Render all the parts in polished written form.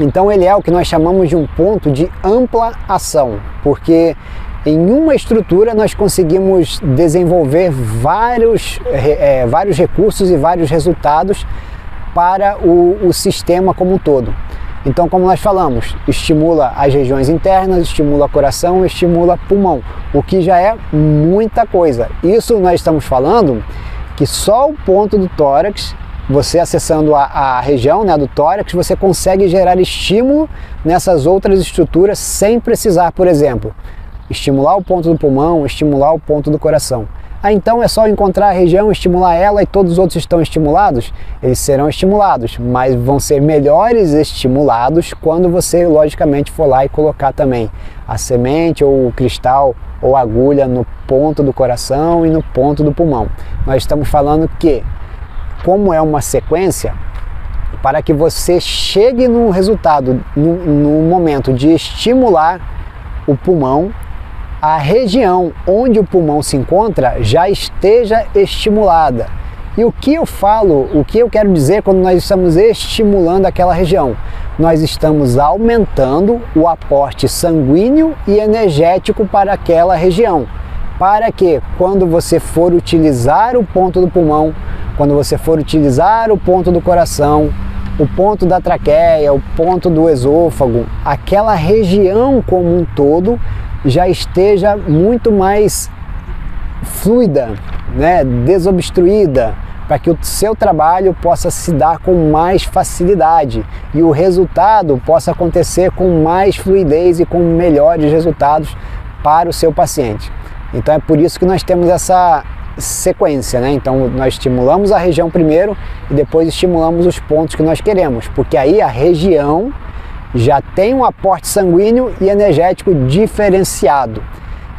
Então ele é o que nós chamamos de um ponto de ampla ação, porque em uma estrutura nós conseguimos desenvolver vários recursos e vários resultados para o sistema como um todo. Então, como nós falamos, estimula as regiões internas, estimula coração, estimula pulmão, o que já é muita coisa. Isso nós estamos falando que só o ponto do tórax, você acessando a região, né, do tórax, você consegue gerar estímulo nessas outras estruturas sem precisar, por exemplo, estimular o ponto do pulmão, estimular o ponto do coração. Então é só encontrar a região, estimular ela e todos os outros estão estimulados? Eles serão estimulados, mas vão ser melhores estimulados quando você, logicamente, for lá e colocar também a semente ou o cristal ou a agulha no ponto do coração e no ponto do pulmão. Nós estamos falando que, como é uma sequência, para que você chegue no resultado, no momento de estimular o pulmão, a região onde o pulmão se encontra já esteja estimulada. E o que eu quero dizer quando nós estamos estimulando aquela região? Nós estamos aumentando o aporte sanguíneo e energético para aquela região. Para que, quando você for utilizar o ponto do pulmão, quando você for utilizar o ponto do coração, o ponto da traqueia, o ponto do esôfago, aquela região como um todo já esteja muito mais fluida, né, desobstruída, para que o seu trabalho possa se dar com mais facilidade e o resultado possa acontecer com mais fluidez e com melhores resultados para o seu paciente. Então é por isso que nós temos essa sequência, né? Então nós estimulamos a região primeiro e depois estimulamos os pontos que nós queremos, porque aí a região já tem um aporte sanguíneo e energético diferenciado.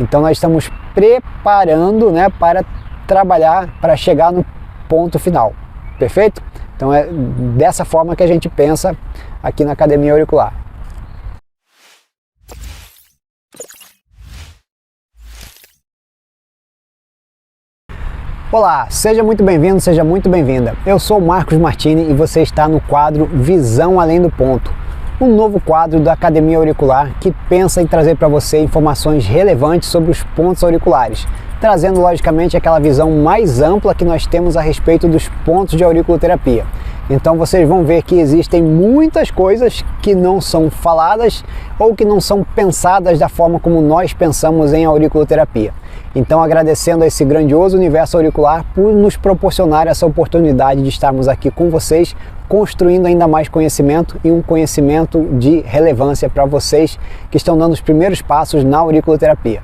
Então nós estamos preparando, né, para trabalhar, para chegar no ponto final. Perfeito? Então é dessa forma que a gente pensa aqui na Academia Auricular. Olá, seja muito bem-vindo, seja muito bem-vinda. Eu sou o Marcos Martini e você está no quadro Visão Além do Ponto, um novo quadro da Academia Auricular que pensa em trazer para você informações relevantes sobre os pontos auriculares, trazendo logicamente aquela visão mais ampla que nós temos a respeito dos pontos de auriculoterapia. Então vocês vão ver que existem muitas coisas que não são faladas ou que não são pensadas da forma como nós pensamos em auriculoterapia. Então, agradecendo a esse grandioso universo auricular por nos proporcionar essa oportunidade de estarmos aqui com vocês, construindo ainda mais conhecimento e um conhecimento de relevância para vocês que estão dando os primeiros passos na auriculoterapia.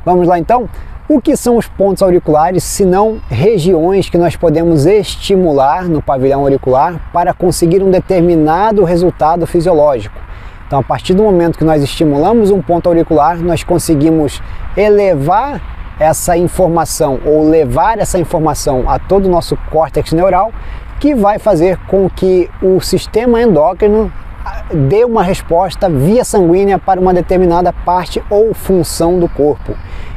Vamos lá então? O que são os pontos auriculares, se não regiões que nós podemos estimular no pavilhão auricular para conseguir um determinado resultado fisiológico? Então, a partir do momento que nós estimulamos um ponto auricular, nós conseguimos elevar essa informação ou levar essa informação a todo o nosso córtex neural, que vai fazer com que o sistema endócrino dê uma resposta via sanguínea para uma determinada parte ou função do corpo.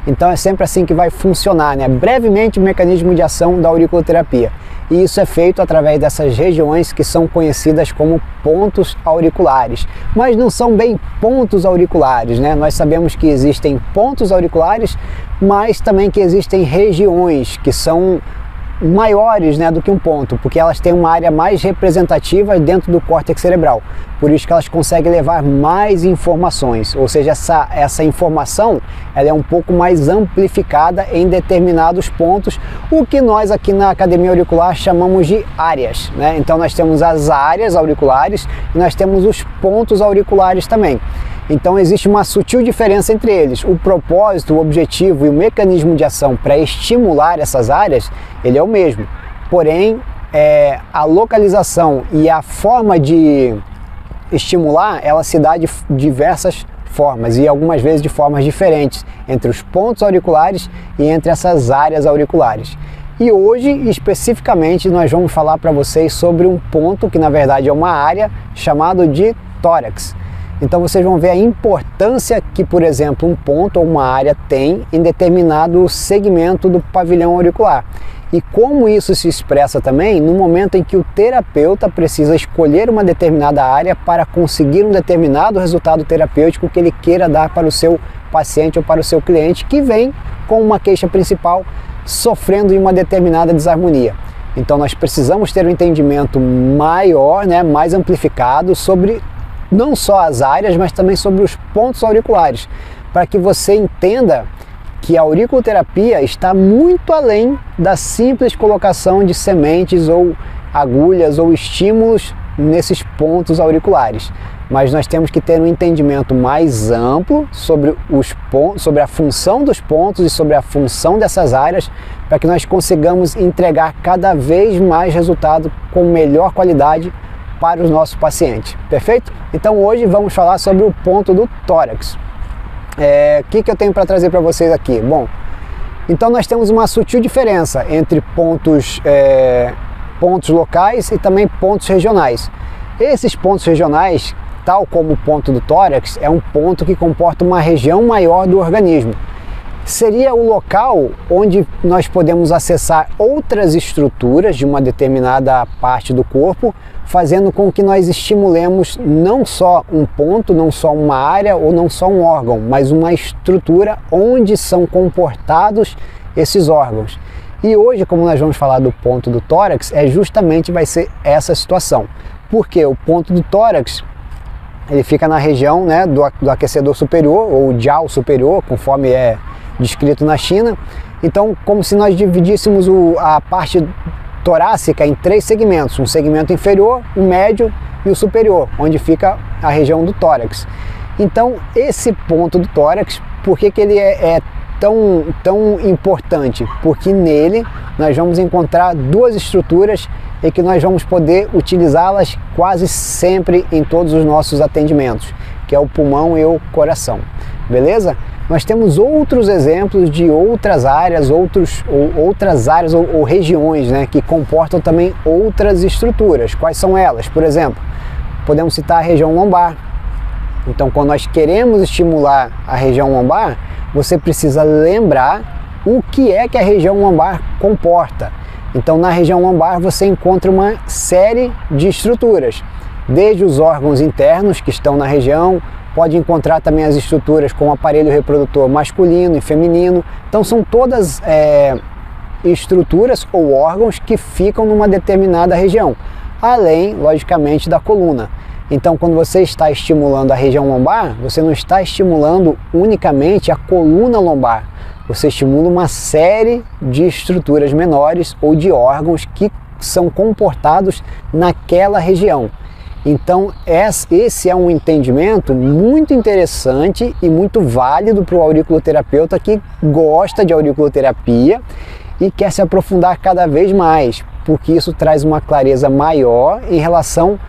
Então é sempre assim que vai funcionar, né? Brevemente, o mecanismo de ação da auriculoterapia. E isso é feito através dessas regiões que são conhecidas como pontos auriculares. Mas não são bem pontos auriculares, né? Nós sabemos que existem pontos auriculares, mas também que existem regiões que são maiores, né, do que um ponto, porque elas têm uma área mais representativa dentro do córtex cerebral. Por isso que elas conseguem levar mais informações, ou seja, essa informação ela é um pouco mais amplificada em determinados pontos, o que nós aqui na Academia Auricular chamamos de áreas, né? Então nós temos as áreas auriculares e nós temos os pontos auriculares também. Então existe uma sutil diferença entre eles. O propósito, o objetivo e o mecanismo de ação para estimular essas áreas, ele é o mesmo. Porém, a localização e a forma de estimular, ela se dá de diversas formas e algumas vezes de formas diferentes entre os pontos auriculares e entre essas áreas auriculares. E hoje, especificamente, nós vamos falar para vocês sobre um ponto que na verdade é uma área chamado de tórax. Então vocês vão ver a importância que, por exemplo, um ponto ou uma área tem em determinado segmento do pavilhão auricular. E como isso se expressa também no momento em que o terapeuta precisa escolher uma determinada área para conseguir um determinado resultado terapêutico que ele queira dar para o seu paciente ou para o seu cliente que vem com uma queixa principal sofrendo de uma determinada desarmonia. Então nós precisamos ter um entendimento maior, né, mais amplificado sobre não só as áreas, mas também sobre os pontos auriculares, para que você entenda que a auriculoterapia está muito além da simples colocação de sementes ou agulhas ou estímulos nesses pontos auriculares. Mas nós temos que ter um entendimento mais amplo sobre os pontos, sobre a função dos pontos e sobre a função dessas áreas, para que nós consigamos entregar cada vez mais resultado com melhor qualidade para os nossos pacientes. Perfeito? Então hoje vamos falar sobre o ponto do tórax. O que eu tenho para trazer para vocês aqui? Bom, então nós temos uma sutil diferença entre pontos locais e também pontos regionais. Esses pontos regionais, tal como o ponto do tórax, é um ponto que comporta uma região maior do organismo. Seria o local onde nós podemos acessar outras estruturas de uma determinada parte do corpo, fazendo com que nós estimulemos não só um ponto, não só uma área ou não só um órgão, mas uma estrutura onde são comportados esses órgãos. E hoje, como nós vamos falar do ponto do tórax, justamente vai ser essa situação. Porque o ponto do tórax, ele fica na região, né, do aquecedor superior, ou jiao superior, conforme é descrito na China. Então, como se nós dividíssemos a parte torácica em 3 segmentos, um segmento inferior, o médio e o superior, onde fica a região do tórax. Então, esse ponto do tórax, por que ele é tão importante? Porque nele nós vamos encontrar 2 estruturas e que nós vamos poder utilizá-las quase sempre em todos os nossos atendimentos, que é o pulmão e o coração. Beleza? Nós temos outros exemplos de outras áreas, ou regiões, né, que comportam também outras estruturas. Quais são elas? Por exemplo, podemos citar a região lombar. Então, quando nós queremos estimular a região lombar, você precisa lembrar o que é que a região lombar comporta. Então, na região lombar você encontra uma série de estruturas, desde os órgãos internos que estão na região, pode encontrar também as estruturas com o aparelho reprodutor masculino e feminino. Então são todas estruturas ou órgãos que ficam numa determinada região, além, logicamente, da coluna. Então quando você está estimulando a região lombar, você não está estimulando unicamente a coluna lombar, você estimula uma série de estruturas menores ou de órgãos que são comportados naquela região. Então esse é um entendimento muito interessante e muito válido para o auriculoterapeuta que gosta de auriculoterapia e quer se aprofundar cada vez mais, porque isso traz uma clareza maior em relação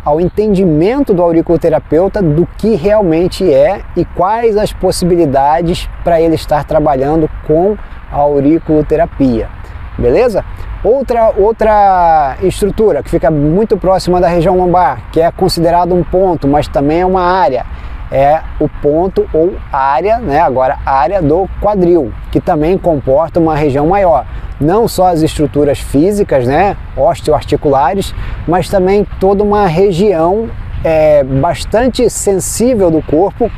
ao entendimento do auriculoterapeuta do que realmente é e quais as possibilidades para ele estar trabalhando com a auriculoterapia. Beleza? Outra estrutura que fica muito próxima da região lombar, que é considerado um ponto, mas também é uma área, é o ponto ou área, né? Agora área do quadril, que também comporta uma região maior. Não só as estruturas físicas, né, osteoarticulares, mas também toda uma região bastante sensível do corpo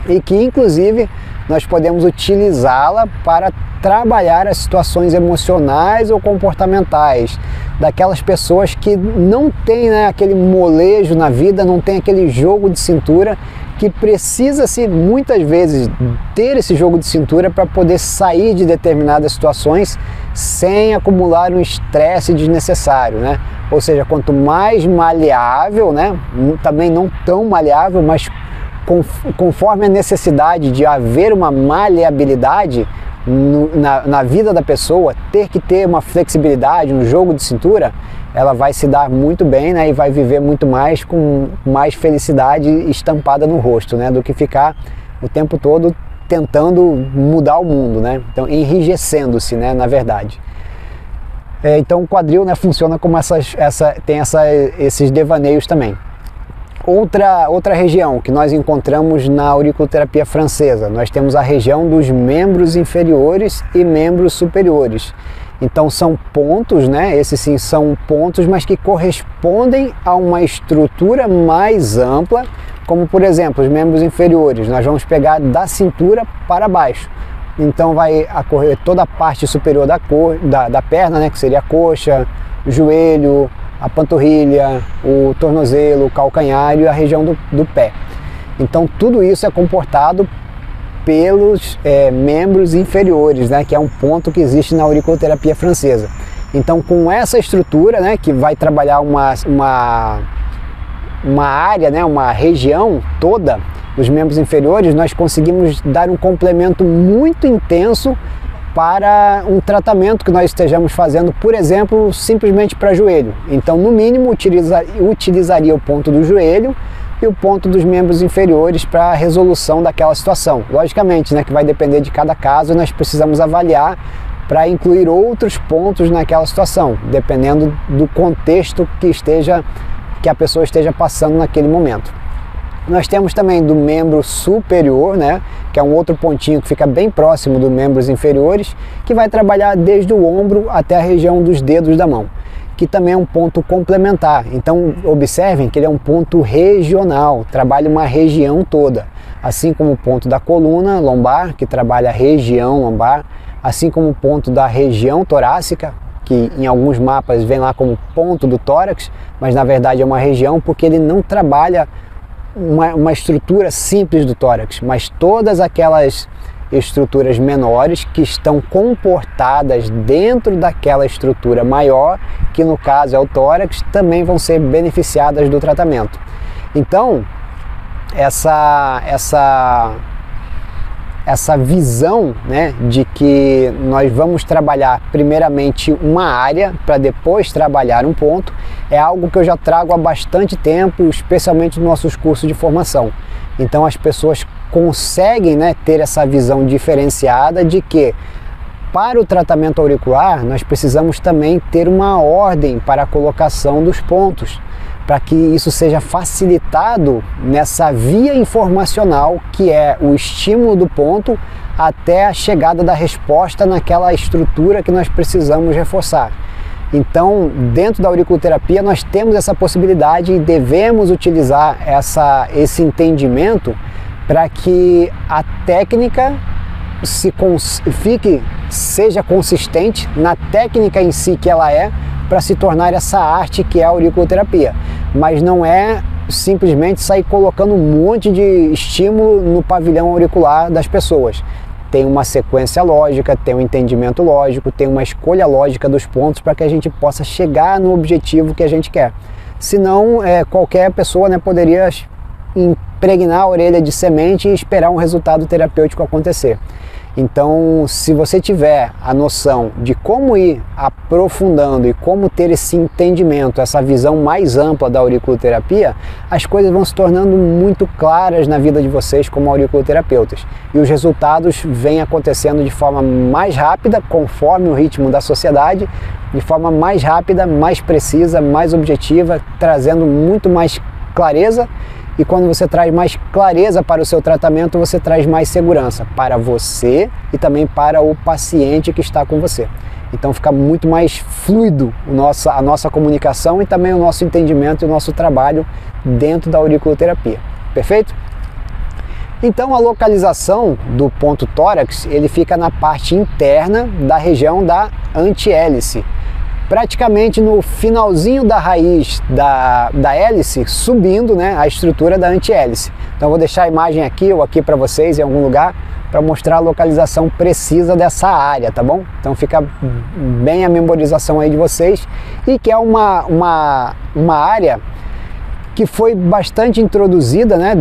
e que inclusive nós podemos utilizá-la para trabalhar as situações emocionais ou comportamentais daquelas pessoas que não têm, né, aquele molejo na vida, não tem aquele jogo de cintura, que precisa-se muitas vezes ter esse jogo de cintura para poder sair de determinadas situações sem acumular um estresse desnecessário, né? Ou seja, quanto mais maleável, né, também não tão maleável, mas conforme a necessidade de haver uma maleabilidade na vida da pessoa, ter que ter uma flexibilidade, um jogo de cintura, ela vai se dar muito bem, né, e vai viver muito mais, com mais felicidade estampada no rosto, né, do que ficar o tempo todo tentando mudar o mundo, né, então enrijecendo-se, né, na verdade. Então o quadril, né, funciona como tem esses devaneios também. Outra região que nós encontramos na auriculoterapia francesa, nós temos a região dos membros inferiores e membros superiores. Então são pontos, né? Esses sim são pontos, mas que correspondem a uma estrutura mais ampla, como por exemplo os membros inferiores. Nós vamos pegar da cintura para baixo. Então vai ocorrer toda a parte superior da perna, né? Que seria a coxa, o joelho, a panturrilha, o tornozelo, o calcanhar e a região do pé. Então tudo isso é comportado pelos membros inferiores, né, que é um ponto que existe na auriculoterapia francesa. Então com essa estrutura, né, que vai trabalhar uma área, né, uma região toda dos membros inferiores, nós conseguimos dar um complemento muito intenso para um tratamento que nós estejamos fazendo, por exemplo, simplesmente para joelho. Então no mínimo utilizaria o ponto do joelho e o ponto dos membros inferiores para a resolução daquela situação. Logicamente, né, que vai depender de cada caso, nós precisamos avaliar para incluir outros pontos naquela situação, dependendo do contexto que a pessoa esteja passando naquele momento. Nós temos também do membro superior, né, que é um outro pontinho que fica bem próximo dos membros inferiores, que vai trabalhar desde o ombro até a região dos dedos da mão, que também é um ponto complementar. Então observem que ele é um ponto regional, trabalha uma região toda, assim como o ponto da coluna lombar, que trabalha a região lombar, assim como o ponto da região torácica, que em alguns mapas vem lá como ponto do tórax, mas na verdade é uma região porque ele não trabalha uma estrutura simples do tórax, mas todas aquelas estruturas menores que estão comportadas dentro daquela estrutura maior, que no caso é o tórax, também vão ser beneficiadas do tratamento. Então, essa visão, né, de que nós vamos trabalhar primeiramente uma área para depois trabalhar um ponto, é algo que eu já trago há bastante tempo, especialmente nos nossos cursos de formação. Então as pessoas conseguem, né, ter essa visão diferenciada de que para o tratamento auricular nós precisamos também ter uma ordem para a colocação dos pontos, para que isso seja facilitado nessa via informacional que é o estímulo do ponto até a chegada da resposta naquela estrutura que nós precisamos reforçar. Então, dentro da auriculoterapia nós temos essa possibilidade e devemos utilizar esse entendimento para que a técnica seja consistente na técnica em si que ela é, para se tornar essa arte que é a auriculoterapia. Mas não é simplesmente sair colocando um monte de estímulo no pavilhão auricular das pessoas. Tem uma sequência lógica, tem um entendimento lógico, tem uma escolha lógica dos pontos para que a gente possa chegar no objetivo que a gente quer. Senão, qualquer pessoa, né, poderia impregnar a orelha de semente e esperar um resultado terapêutico acontecer. Então, se você tiver a noção de como ir aprofundando e como ter esse entendimento, essa visão mais ampla da auriculoterapia, as coisas vão se tornando muito claras na vida de vocês como auriculoterapeutas. E os resultados vêm acontecendo de forma mais rápida, conforme o ritmo da sociedade, de forma mais rápida, mais precisa, mais objetiva, trazendo muito mais clareza. E quando você traz mais clareza para o seu tratamento, você traz mais segurança para você e também para o paciente que está com você. Então fica muito mais fluido a nossa comunicação e também o nosso entendimento e o nosso trabalho dentro da auriculoterapia. Perfeito? Então a localização do ponto tórax, ele fica na parte interna da região da antihélice, praticamente no finalzinho da raiz da hélice, subindo, né, a estrutura da antihélice. Então eu vou deixar a imagem aqui ou aqui para vocês em algum lugar para mostrar a localização precisa dessa área, tá bom? Então fica bem a memorização aí de vocês, e que é uma área que foi bastante introduzida, né,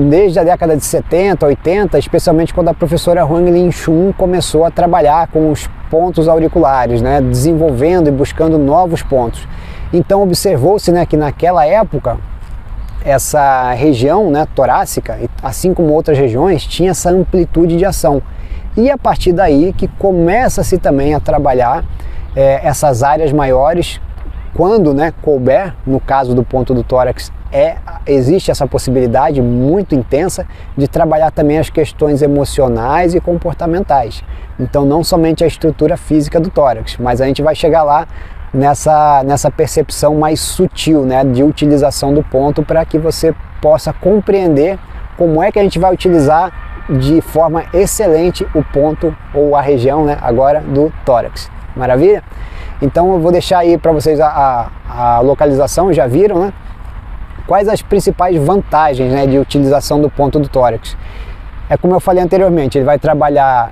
desde a década de 70, 80, especialmente quando a professora Huang Lin Chun começou a trabalhar com os pontos auriculares, né, desenvolvendo e buscando novos pontos. Então observou-se, né, que naquela época essa região, né, torácica, assim como outras regiões, tinha essa amplitude de ação. E a partir daí que começa-se também a trabalhar essas áreas maiores, quando, né, couber, no caso do ponto do tórax, existe essa possibilidade muito intensa de trabalhar também as questões emocionais e comportamentais. Então não somente a estrutura física do tórax, mas a gente vai chegar lá nessa percepção mais sutil, né, de utilização do ponto, para que você possa compreender como é que a gente vai utilizar de forma excelente o ponto ou a região, né, agora do tórax. Maravilha? Então eu vou deixar aí para vocês a localização, já viram, né? Quais as principais vantagens, né, de utilização do ponto do tórax? É como eu falei anteriormente, ele vai trabalhar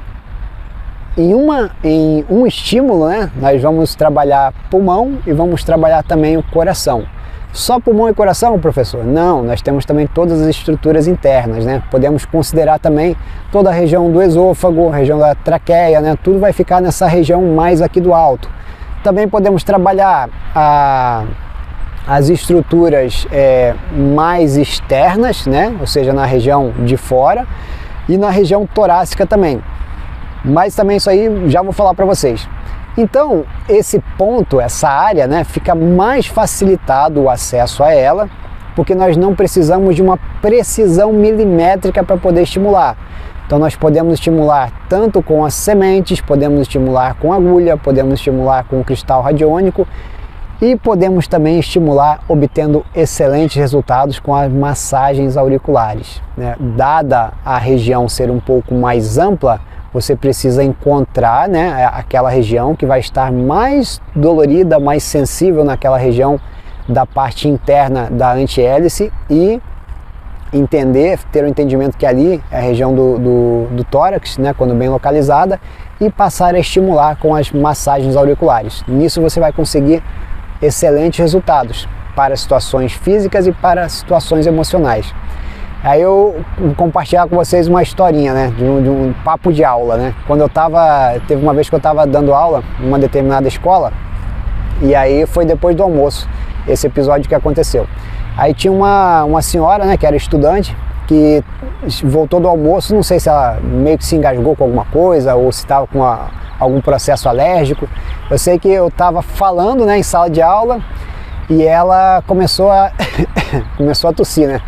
em um estímulo, né? Nós vamos trabalhar pulmão e vamos trabalhar também o coração. Só pulmão e coração, professor? Não, nós temos também todas as estruturas internas, né? Podemos considerar também toda a região do esôfago, a região da traqueia, né? Tudo vai ficar nessa região mais aqui do alto. Também podemos trabalhar as estruturas mais externas, né? Ou seja, na região de fora e na região torácica também. Mas também isso aí já vou falar para vocês. Então, esse ponto, essa área, né, fica mais facilitado o acesso a ela, porque nós não precisamos de uma precisão milimétrica para poder estimular. Então nós podemos estimular tanto com as sementes, podemos estimular com agulha, podemos estimular com cristal radiônico e podemos também estimular obtendo excelentes resultados com as massagens auriculares, né? Dada a região ser um pouco mais ampla, você precisa encontrar, né, aquela região que vai estar mais dolorida, mais sensível naquela região da parte interna da antihélice e ter o entendimento que ali é a região do tórax, né, quando bem localizada, e passar a estimular com as massagens auriculares. Nisso você vai conseguir excelentes resultados para situações físicas e para situações emocionais. Aí eu vou compartilhar com vocês uma historinha, né, de um papo de aula, né? Teve uma vez que eu estava dando aula em uma determinada escola, e aí foi depois do almoço, esse episódio que aconteceu. Aí tinha uma senhora, né, que era estudante, que voltou do almoço, não sei se ela meio que se engasgou com alguma coisa, ou se estava com algum processo alérgico. Eu sei que eu estava falando, né, em sala de aula, e ela começou a tossir, né?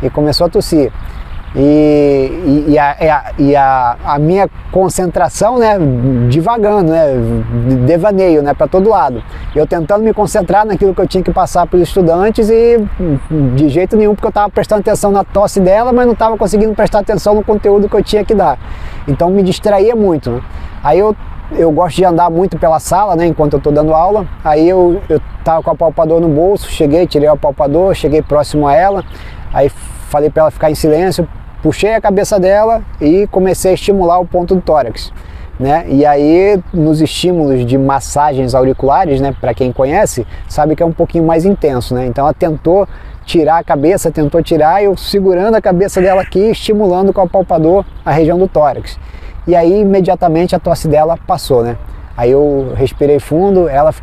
E começou a tossir. E a minha concentração, né, divagando, né, devaneio, né, para todo lado. Eu tentando me concentrar naquilo que eu tinha que passar para os estudantes e de jeito nenhum, porque eu estava prestando atenção na tosse dela, mas não estava conseguindo prestar atenção no conteúdo que eu tinha que dar. Então me distraía muito, né? Aí eu gosto de andar muito pela sala, né, enquanto eu estou dando aula. Aí eu estava com o apalpador no bolso, tirei o apalpador, cheguei próximo a ela, aí falei para ela ficar em silêncio, puxei a cabeça dela e comecei a estimular o ponto do tórax, né? E aí nos estímulos de massagens auriculares, né, para quem conhece, sabe que é um pouquinho mais intenso, né? Então ela tentou tirar a cabeça, eu segurando a cabeça dela aqui, estimulando com o apalpador a região do tórax. E aí imediatamente a tosse dela passou, né? Aí eu respirei fundo, ela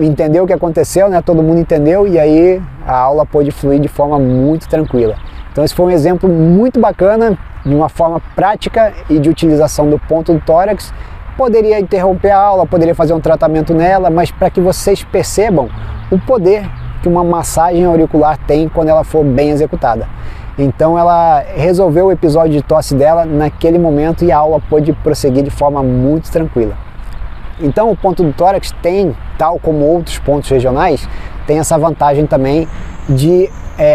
entendeu o que aconteceu, né? Todo mundo entendeu, e aí a aula pôde fluir de forma muito tranquila. Então esse foi um exemplo muito bacana de uma forma prática e de utilização do ponto do tórax. Poderia interromper a aula, poderia fazer um tratamento nela, mas para que vocês percebam o poder que uma massagem auricular tem quando ela for bem executada. Então ela resolveu o episódio de tosse dela naquele momento e a aula pôde prosseguir de forma muito tranquila. Então o ponto do tórax tem, tal como outros pontos regionais, tem essa vantagem também de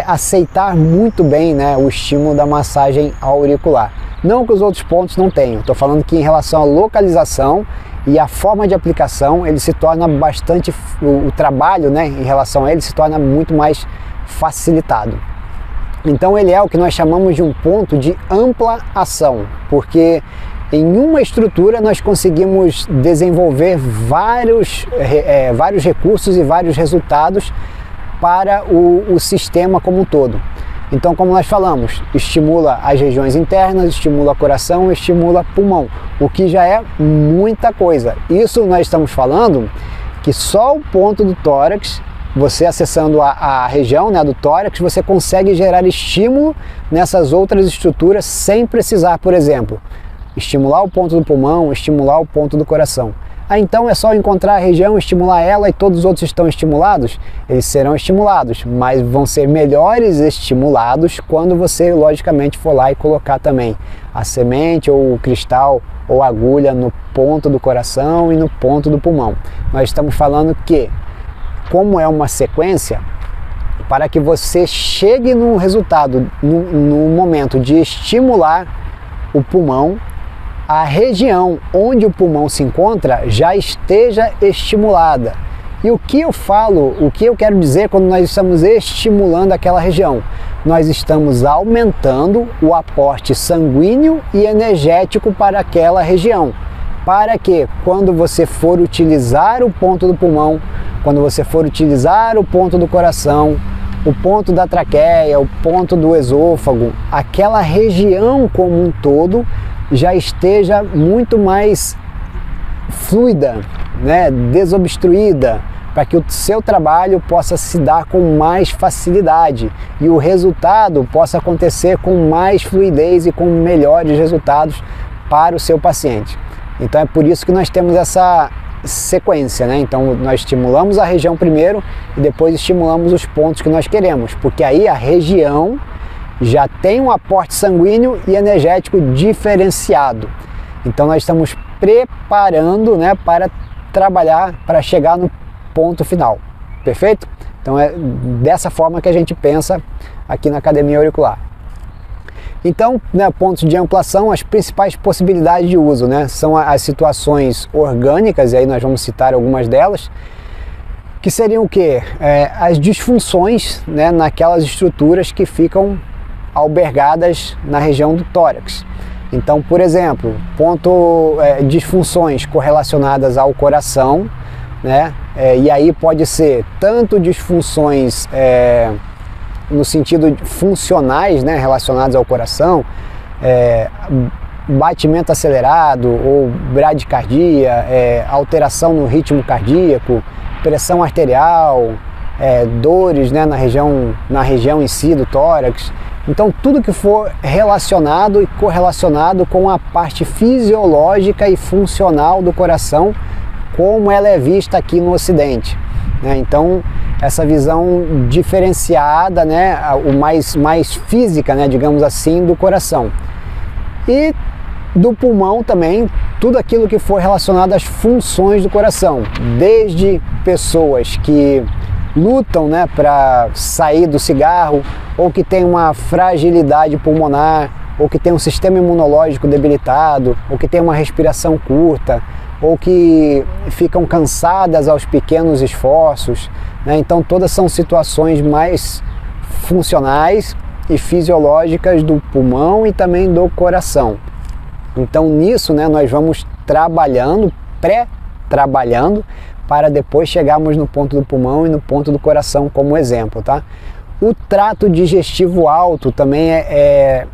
aceitar muito bem, né, o estímulo da massagem auricular. Não que os outros pontos não tenham, estou falando que em relação à localização e a forma de aplicação, ele se torna bastante, o trabalho, né, em relação a ele se torna muito mais facilitado. Então ele é o que nós chamamos de um ponto de ampla ação, porque em uma estrutura nós conseguimos desenvolver vários recursos e vários resultados para o sistema como um todo. Então, como nós falamos, estimula as regiões internas, estimula coração, estimula pulmão, o que já é muita coisa. Isso nós estamos falando que só o ponto do tórax, você acessando a região, né, do tórax, você consegue gerar estímulo nessas outras estruturas sem precisar, por exemplo, estimular o ponto do pulmão, estimular o ponto do coração. Ah, então é só encontrar a região, estimular ela e todos os outros estão estimulados? Eles serão estimulados, mas vão ser melhores estimulados quando você, logicamente, for lá e colocar também a semente ou o cristal ou a agulha no ponto do coração e no ponto do pulmão. Nós estamos falando que, como é uma sequência, para que você chegue no resultado, no momento de estimular o pulmão, a região onde o pulmão se encontra já esteja estimulada. E o que eu falo, o que eu quero dizer quando nós estamos estimulando aquela região? Nós estamos aumentando o aporte sanguíneo e energético para aquela região. Para que, quando você for utilizar o ponto do pulmão, quando você for utilizar o ponto do coração, o ponto da traqueia, o ponto do esôfago, aquela região como um todo já esteja muito mais fluida, né, desobstruída, para que o seu trabalho possa se dar com mais facilidade e o resultado possa acontecer com mais fluidez e com melhores resultados para o seu paciente. Então é por isso que nós temos essa sequência, né? Então nós estimulamos a região primeiro e depois estimulamos os pontos que nós queremos, porque aí a região já tem um aporte sanguíneo e energético diferenciado. Então nós estamos preparando, né, para trabalhar, para chegar no ponto final. Perfeito? Então é dessa forma que a gente pensa aqui na Academia Auricular. Então, né, pontos de ampliação, as principais possibilidades de uso, né, são as situações orgânicas, e aí nós vamos citar algumas delas, que seriam o quê? As disfunções, né, naquelas estruturas que ficam albergadas na região do tórax. Então, por exemplo, disfunções correlacionadas ao coração, né? E aí pode ser tanto disfunções no sentido funcionais, né, relacionadas ao coração, batimento acelerado ou bradicardia, alteração no ritmo cardíaco, pressão arterial, dores, né, na região em si do tórax. Então tudo que for relacionado e correlacionado com a parte fisiológica e funcional do coração, como ela é vista aqui no Ocidente, né? Então essa visão diferenciada, né, o mais física, né, digamos assim, do coração. E do pulmão também, tudo aquilo que for relacionado às funções do coração, desde pessoas que lutam, né, para sair do cigarro, ou que tem uma fragilidade pulmonar, ou que tem um sistema imunológico debilitado, ou que tem uma respiração curta, ou que ficam cansadas aos pequenos esforços, né? Então todas são situações mais funcionais e fisiológicas do pulmão e também do coração. Então nisso, né, nós vamos trabalhando, pré-trabalhando, para depois chegarmos no ponto do pulmão e no ponto do coração como exemplo, tá? O trato digestivo alto também é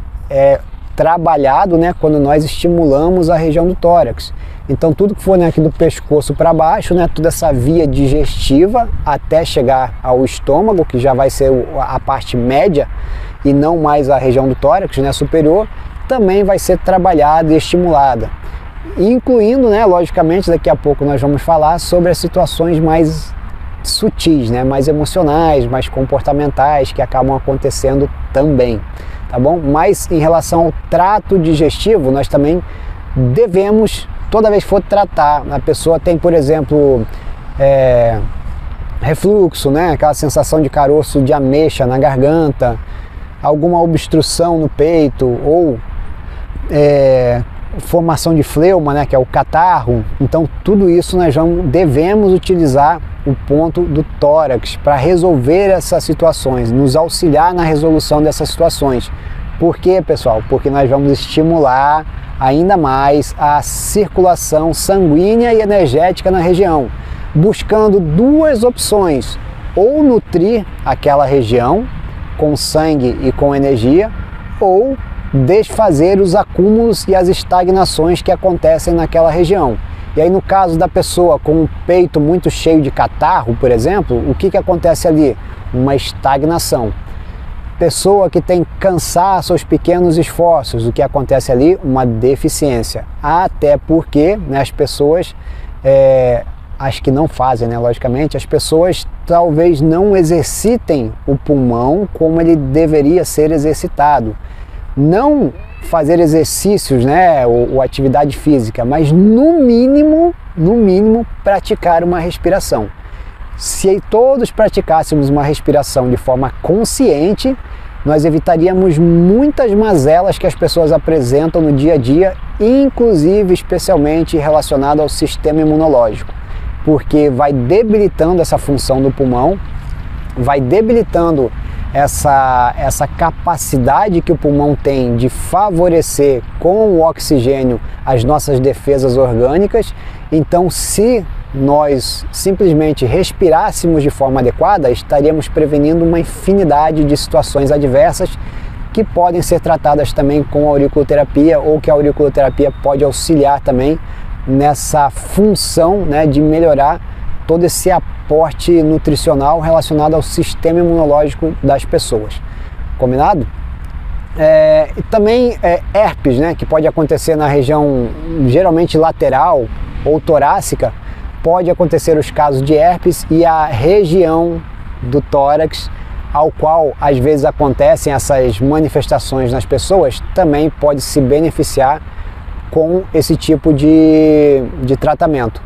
trabalhado, né, quando nós estimulamos a região do tórax. Então tudo que for, né, aqui do pescoço para baixo, né, toda essa via digestiva até chegar ao estômago, que já vai ser a parte média e não mais a região do tórax, né, superior, também vai ser trabalhada e estimulada. Incluindo, né, logicamente, daqui a pouco nós vamos falar sobre as situações mais sutis, né, mais emocionais, mais comportamentais, que acabam acontecendo também, tá bom? Mas em relação ao trato digestivo, nós também devemos, toda vez que for tratar, a pessoa tem, por exemplo, refluxo, né, aquela sensação de caroço de ameixa na garganta, alguma obstrução no peito, ou formação de fleuma, né, que é o catarro. Então tudo isso nós devemos utilizar o ponto do tórax para resolver essas situações, nos auxiliar na resolução dessas situações. Por quê, pessoal? Porque nós vamos estimular ainda mais a circulação sanguínea e energética na região, buscando duas opções: ou nutrir aquela região com sangue e com energia, ou desfazer os acúmulos e as estagnações que acontecem naquela região. E aí, no caso da pessoa com o peito muito cheio de catarro, por exemplo, o que acontece ali? Uma estagnação. Pessoa que tem cansaço aos pequenos esforços, o que acontece ali? Uma deficiência. Até porque, né, as pessoas as que não fazem, né, logicamente, as pessoas talvez não exercitem o pulmão como ele deveria ser exercitado. Não fazer exercícios, né, ou atividade física, mas no mínimo, praticar uma respiração. Se todos praticássemos uma respiração de forma consciente, nós evitaríamos muitas mazelas que as pessoas apresentam no dia a dia, inclusive especialmente relacionado ao sistema imunológico, porque vai debilitando essa função do pulmão, vai debilitando essa capacidade que o pulmão tem de favorecer com o oxigênio as nossas defesas orgânicas. Então, se nós simplesmente respirássemos de forma adequada, estaríamos prevenindo uma infinidade de situações adversas que podem ser tratadas também com a auriculoterapia, ou que a auriculoterapia pode auxiliar também nessa função, né, de melhorar todo esse aporte nutricional relacionado ao sistema imunológico das pessoas. Combinado? E também herpes, né, que pode acontecer na região geralmente lateral ou torácica. Pode acontecer os casos de herpes e a região do tórax, ao qual às vezes acontecem essas manifestações nas pessoas, também pode se beneficiar com esse tipo de tratamento.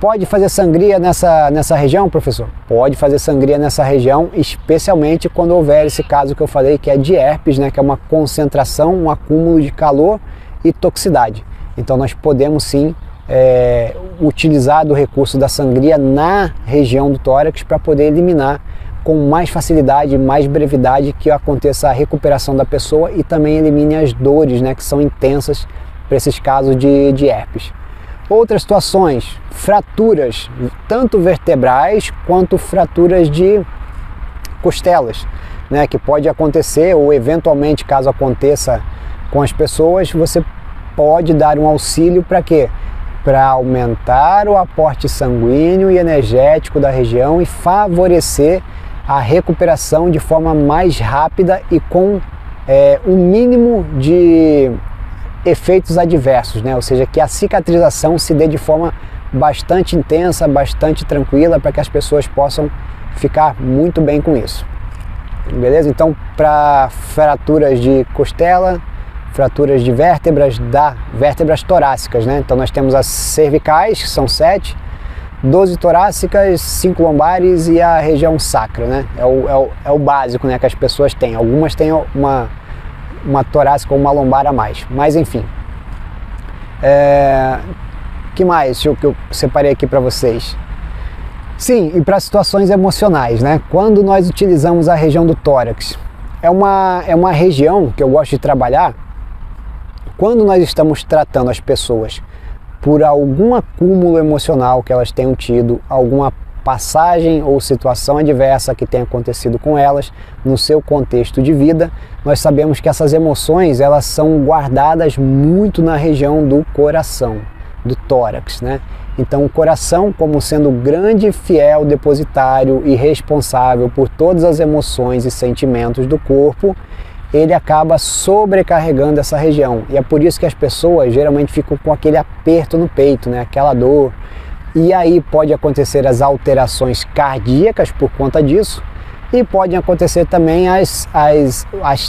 Pode fazer sangria nessa região, professor? Pode fazer sangria nessa região, especialmente quando houver esse caso que eu falei, que é de herpes, né, que é uma concentração, um acúmulo de calor e toxicidade. Então nós podemos sim utilizar do recurso da sangria na região do tórax para poder eliminar com mais facilidade, mais brevidade, que aconteça a recuperação da pessoa e também elimine as dores, né, que são intensas para esses casos de herpes. Outras situações, fraturas, tanto vertebrais quanto fraturas de costelas, né, que pode acontecer, ou eventualmente, caso aconteça com as pessoas, você pode dar um auxílio para quê? Para aumentar o aporte sanguíneo e energético da região e favorecer a recuperação de forma mais rápida e com um mínimo de efeitos adversos, né? Ou seja, que a cicatrização se dê de forma bastante intensa, bastante tranquila, para que as pessoas possam ficar muito bem com isso. Beleza? Então, para fraturas de costela, fraturas de vértebras, vértebras torácicas, né? Então nós temos as cervicais, que são 7, 12 torácicas, 5 lombares e a região sacra, né? É o básico, né, que as pessoas têm. Algumas têm uma torácica ou uma lombar a mais, mas enfim. Que mais que eu separei aqui para vocês? Sim, e para situações emocionais, né? Quando nós utilizamos a região do tórax, é uma região que eu gosto de trabalhar quando nós estamos tratando as pessoas por algum acúmulo emocional que elas tenham tido, alguma passagem ou situação adversa que tenha acontecido com elas no seu contexto de vida. Nós sabemos que essas emoções, elas são guardadas muito na região do coração, do tórax, né? Então o coração, como sendo o grande fiel depositário e responsável por todas as emoções e sentimentos do corpo, ele acaba sobrecarregando essa região. E é por isso que as pessoas geralmente ficam com aquele aperto no peito, né? Aquela dor. E aí pode acontecer as alterações cardíacas por conta disso, e podem acontecer também as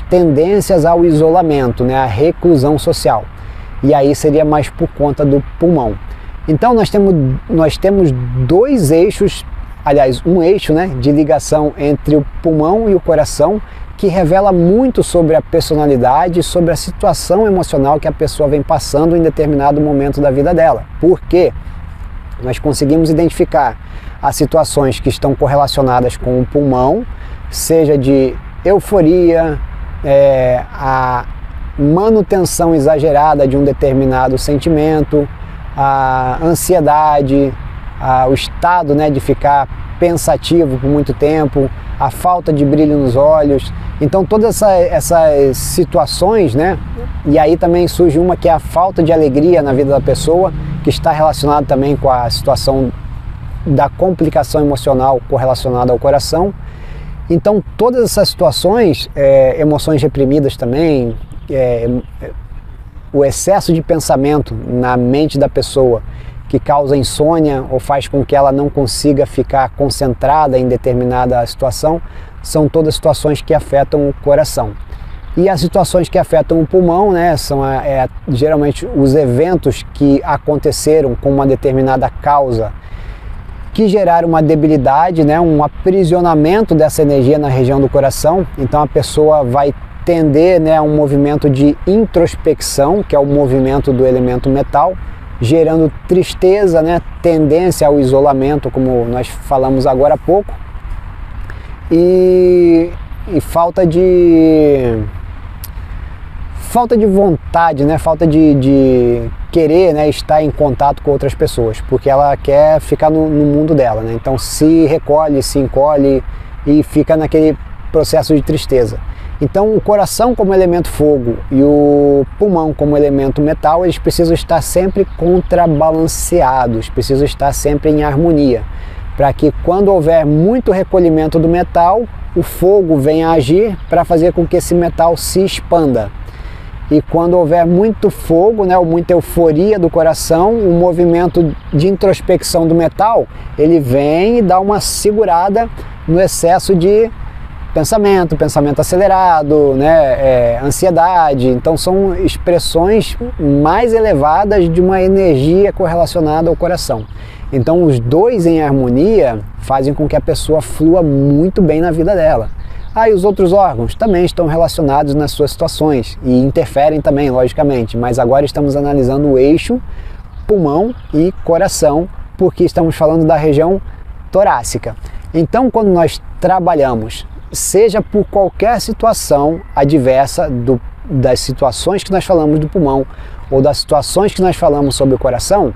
tendências ao isolamento, né? A reclusão social. E aí seria mais por conta do pulmão. Então nós temos dois eixos, aliás, um eixo, né, de ligação entre o pulmão e o coração, que revela muito sobre a personalidade, sobre a situação emocional que a pessoa vem passando em determinado momento da vida dela. Por quê? Nós conseguimos identificar as situações que estão correlacionadas com o pulmão, seja de euforia, a manutenção exagerada de um determinado sentimento, a ansiedade, o estado, né, de ficar pensativo por muito tempo, a falta de brilho nos olhos. Então todas essas situações, né, e aí também surge uma que é a falta de alegria na vida da pessoa, que está relacionado também com a situação da complicação emocional correlacionada ao coração. Então todas essas situações, emoções reprimidas também, o excesso de pensamento na mente da pessoa, que causa insônia ou faz com que ela não consiga ficar concentrada em determinada situação, são todas situações que afetam o coração. E as situações que afetam o pulmão, né, são geralmente os eventos que aconteceram com uma determinada causa que geraram uma debilidade, né, um aprisionamento dessa energia na região do coração. Então a pessoa vai tender, né, a um movimento de introspecção, que é o movimento do elemento metal, gerando tristeza, né, tendência ao isolamento, como nós falamos agora há pouco, e falta de vontade, né, falta de querer, né, estar em contato com outras pessoas, porque ela quer ficar no mundo dela, né? Então se recolhe, se encolhe e fica naquele processo de tristeza. Então o coração como elemento fogo e o pulmão como elemento metal, eles precisam estar sempre contrabalanceados, precisam estar sempre em harmonia, para que quando houver muito recolhimento do metal, o fogo venha a agir para fazer com que esse metal se expanda. E quando houver muito fogo, né, ou muita euforia do coração, o movimento de introspecção do metal, ele vem e dá uma segurada no excesso de pensamento acelerado, né, ansiedade. Então são expressões mais elevadas de uma energia correlacionada ao coração. Então os dois em harmonia fazem com que a pessoa flua muito bem na vida dela. E os outros órgãos também estão relacionados nas suas situações e interferem também, logicamente, mas agora estamos analisando o eixo pulmão e coração, porque estamos falando da região torácica. Então, quando nós trabalhamos, seja por qualquer situação adversa das situações que nós falamos do pulmão ou das situações que nós falamos sobre o coração,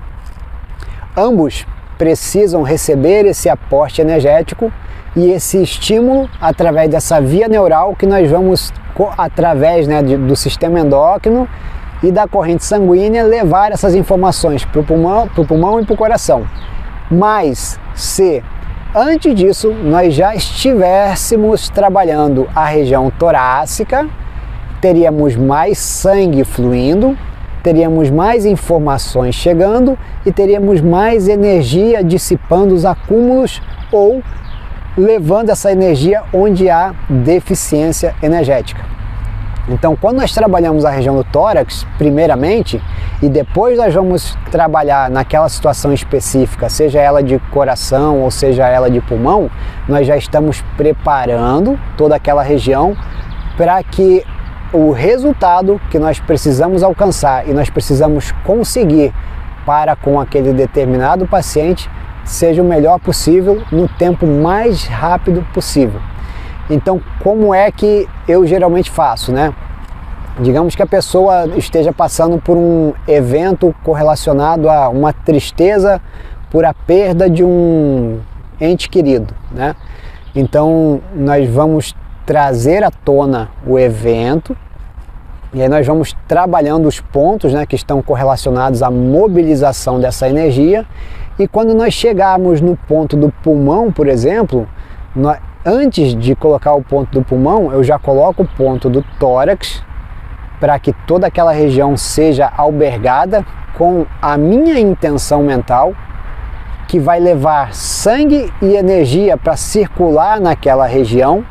ambos precisam receber esse aporte energético e esse estímulo através dessa via neural que nós vamos, através, né, do sistema endócrino e da corrente sanguínea, levar essas informações para o pulmão e para o coração. Mas se antes disso nós já estivéssemos trabalhando a região torácica, teríamos mais sangue fluindo, teríamos mais informações chegando e teríamos mais energia dissipando os acúmulos ou levando essa energia onde há deficiência energética. Então, quando nós trabalhamos a região do tórax, primeiramente, e depois nós vamos trabalhar naquela situação específica, seja ela de coração ou seja ela de pulmão, nós já estamos preparando toda aquela região para que o resultado que nós precisamos alcançar e nós precisamos conseguir para com aquele determinado paciente seja o melhor possível no tempo mais rápido possível. Então, como é que eu geralmente faço, né? Digamos que a pessoa esteja passando por um evento correlacionado a uma tristeza por a perda de um ente querido, né? Então, nós vamos trazer à tona o evento e aí nós vamos trabalhando os pontos, né, que estão correlacionados à mobilização dessa energia. E quando nós chegarmos no ponto do pulmão, por exemplo, antes de colocar o ponto do pulmão, eu já coloco o ponto do tórax para que toda aquela região seja albergada com a minha intenção mental, que vai levar sangue e energia para circular naquela região,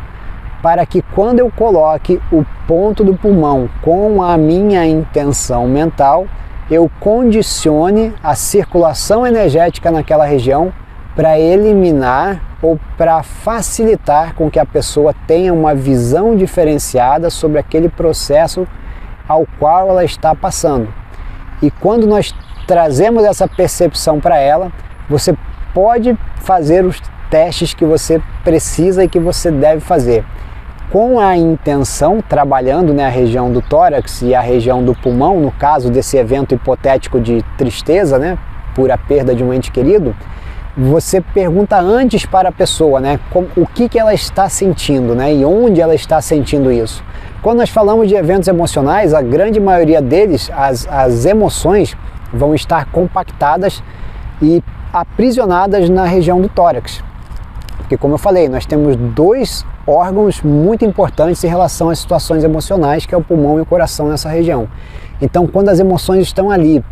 para que quando eu coloque o ponto do pulmão com a minha intenção mental, eu condicione a circulação energética naquela região para eliminar ou para facilitar com que a pessoa tenha uma visão diferenciada sobre aquele processo ao qual ela está passando. E quando nós trazemos essa percepção para ela, você pode fazer os testes que você precisa e que você deve fazer. Com a intenção, trabalhando, né, a região do tórax e a região do pulmão, no caso desse evento hipotético de tristeza, né, por a perda de um ente querido, você pergunta antes para a pessoa, né, o que ela está sentindo, né, e onde ela está sentindo isso. Quando nós falamos de eventos emocionais, a grande maioria deles, as emoções vão estar compactadas e aprisionadas na região do tórax. Porque, como eu falei, nós temos dois órgãos muito importantes em relação às situações emocionais, que é o pulmão e o coração nessa região. Então, quando as emoções estão ali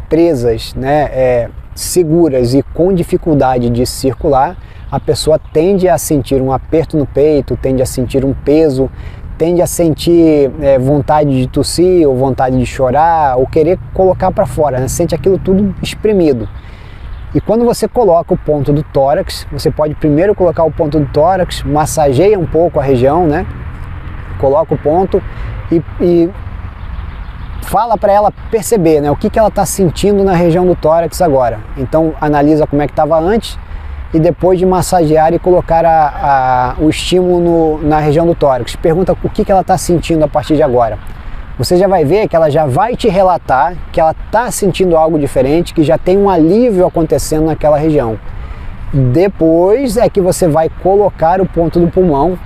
presas, né, seguras e com dificuldade de circular, a pessoa tende a sentir um aperto no peito, tende a sentir um peso, tende a sentir vontade de tossir, ou vontade de chorar, ou querer colocar para fora, né? Sente aquilo tudo espremido. E quando você coloca o ponto do tórax, você pode primeiro colocar o ponto do tórax, massageia um pouco a região, né? Coloca o ponto e fala para ela perceber, né, o que ela está sentindo na região do tórax agora. Então analisa como é que estava antes e depois de massagear e colocar o estímulo na região do tórax. Pergunta o que ela está sentindo a partir de agora. Você já vai ver que ela já vai te relatar que ela está sentindo algo diferente, que já tem um alívio acontecendo naquela região. Depois é que você vai colocar o ponto do pulmão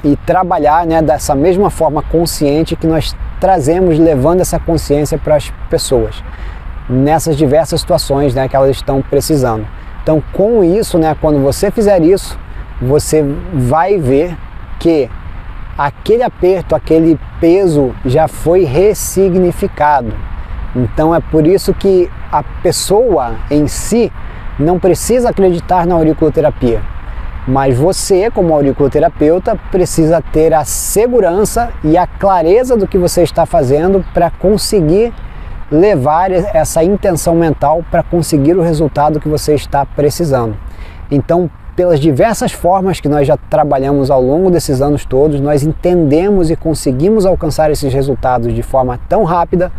e trabalhar, né, dessa mesma forma consciente que nós trazemos, levando essa consciência para as pessoas nessas diversas situações, né, que elas estão precisando. Então, com isso, né, quando você fizer isso, você vai ver que aquele aperto, aquele peso já foi ressignificado. Então é por isso que a pessoa em si não precisa acreditar na auriculoterapia, mas você, como auriculoterapeuta, precisa ter a segurança e a clareza do que você está fazendo para conseguir levar essa intenção mental para conseguir o resultado que você está precisando. Então, pelas diversas formas que nós já trabalhamos ao longo desses anos todos, nós entendemos e conseguimos alcançar esses resultados de forma tão rápida,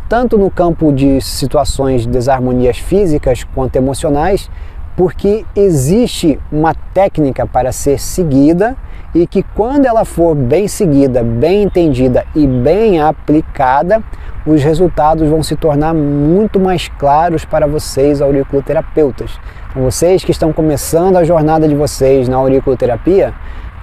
tanto no campo de situações de desarmonias físicas quanto emocionais, porque existe uma técnica para ser seguida e que, quando ela for bem seguida, bem entendida e bem aplicada, os resultados vão se tornar muito mais claros para vocês, auriculoterapeutas. Então, vocês que estão começando a jornada de vocês na auriculoterapia,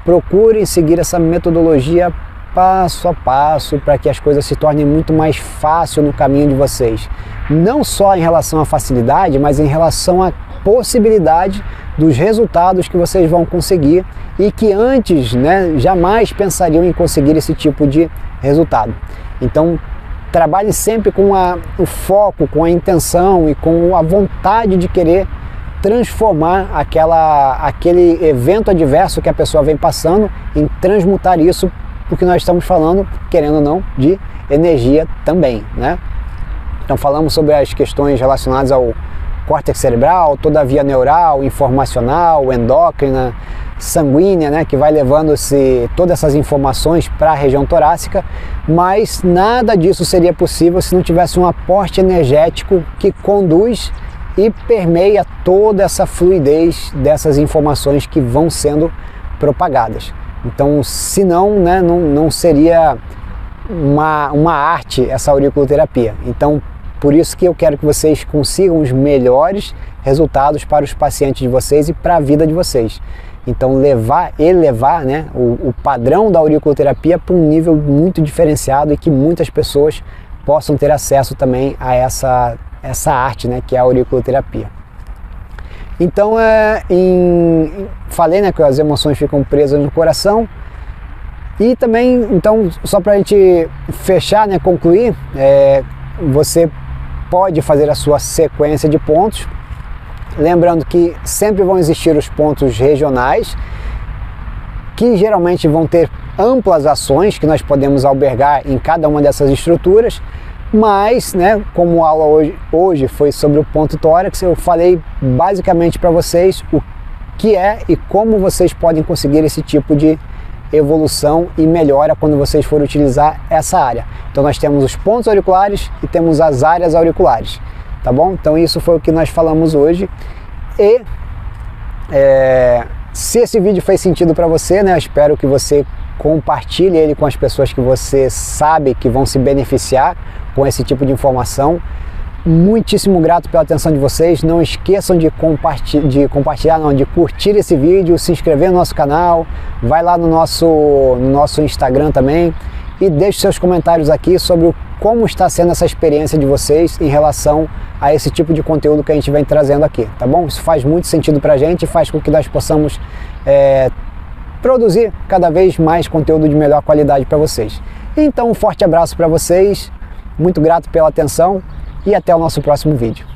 procurem seguir essa metodologia passo a passo para que as coisas se tornem muito mais fácil no caminho de vocês. Não só em relação à facilidade, mas em relação à possibilidade dos resultados que vocês vão conseguir e que antes, né, jamais pensariam em conseguir esse tipo de resultado. Então, trabalhe sempre com o foco, com a intenção e com a vontade de querer transformar aquele evento adverso que a pessoa vem passando, em transmutar isso, porque nós estamos falando, querendo ou não, de energia também, né? Então falamos sobre as questões relacionadas ao córtex cerebral, toda a via neural, informacional, endócrina, sanguínea, né, que vai levando todas essas informações para a região torácica, mas nada disso seria possível se não tivesse um aporte energético que conduz e permeia toda essa fluidez dessas informações que vão sendo propagadas. Então, senão, né, não seria uma arte essa auriculoterapia. Então, por isso que eu quero que vocês consigam os melhores resultados para os pacientes de vocês e para a vida de vocês. Então, elevar, né, o padrão da auriculoterapia para um nível muito diferenciado e que muitas pessoas possam ter acesso também a essa arte, né, que é a auriculoterapia. Então, falei, né, que as emoções ficam presas no coração. E também, então, só para a gente fechar, né, concluir, você pode fazer a sua sequência de pontos, lembrando que sempre vão existir os pontos regionais, que geralmente vão ter amplas ações que nós podemos albergar em cada uma dessas estruturas, mas, né, como a aula hoje foi sobre o ponto tórax, eu falei basicamente para vocês o que é e como vocês podem conseguir esse tipo de evolução e melhora quando vocês forem utilizar essa área. Então nós temos os pontos auriculares e temos as áreas auriculares, tá bom? Então isso foi o que nós falamos hoje. E se esse vídeo fez sentido para você, né, eu espero que você compartilhe ele com as pessoas que você sabe que vão se beneficiar com esse tipo de informação. Muitíssimo grato pela atenção de vocês. Não esqueçam de curtir esse vídeo, se inscrever no nosso canal, vai lá no nosso Instagram também e deixe seus comentários aqui sobre como está sendo essa experiência de vocês em relação a esse tipo de conteúdo que a gente vem trazendo aqui, tá bom? Isso faz muito sentido pra gente e faz com que nós possamos produzir cada vez mais conteúdo de melhor qualidade para vocês. Então, um forte abraço para vocês, muito grato pela atenção e até o nosso próximo vídeo.